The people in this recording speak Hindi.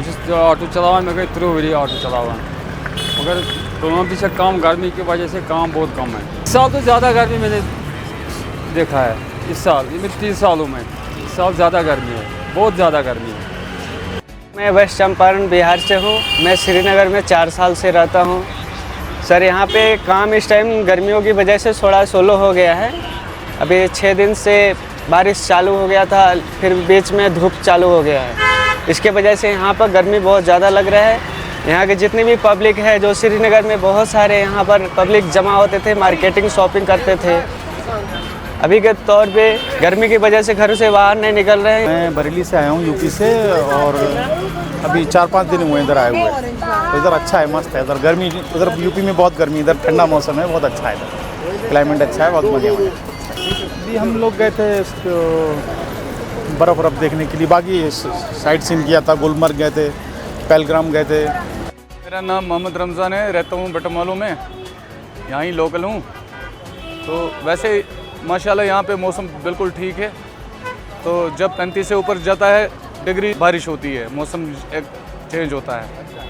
बस ऑटो चलावन मगर थ्रू हुई ऑटो चलावन मगर दोनों पीछे काम गर्मी की वजह से काम बहुत कम है। इस साल तो ज़्यादा गर्मी मैंने देखा है। इस साल ये 30 सालों में इस साल ज़्यादा गर्मी है, बहुत ज़्यादा गर्मी है। मैं वेस्ट चंपारण बिहार से हूँ। मैं श्रीनगर में 4 साल से रहता हूँ। सर यहाँ पे काम इस टाइम गर्मियों की वजह से थोड़ा स्लो हो गया है। अभी 6 दिन से बारिश चालू हो गया था, फिर बीच में धूप चालू हो गया है। इसके वजह से यहाँ पर गर्मी बहुत ज़्यादा लग रहा है। यहाँ के जितनी भी पब्लिक है, जो श्रीनगर में बहुत सारे यहाँ पर पब्लिक जमा होते थे, मार्केटिंग शॉपिंग करते थे। अभी के तौर पे गर्मी की वजह से घर से बाहर नहीं निकल रहे हैं। मैं बरेली से आया हूँ, यूपी से, और अभी 4-5 दिन हुए इधर आए हुए। तो इधर अच्छा है, मस्त है। इधर गर्मी, उधर यूपी में बहुत गर्मी, इधर ठंडा मौसम है, बहुत अच्छा है। इधर क्लाइमेट अच्छा है, बहुत बढ़िया है। अभी हम लोग गए थे बर्फ़ देखने के लिए, बाकी साइट सीन किया था। गुलमर्ग गए थे, पहलगाम गए थे। मेरा नाम मोहम्मद रमज़ान है, रहता हूँ बटमालू में, यहाँ ही लोकल हूँ। तो वैसे माशाल्लाह यहाँ पे मौसम बिल्कुल ठीक है। तो जब 35 से ऊपर जाता है डिग्री बारिश होती है, मौसम एक चेंज होता है।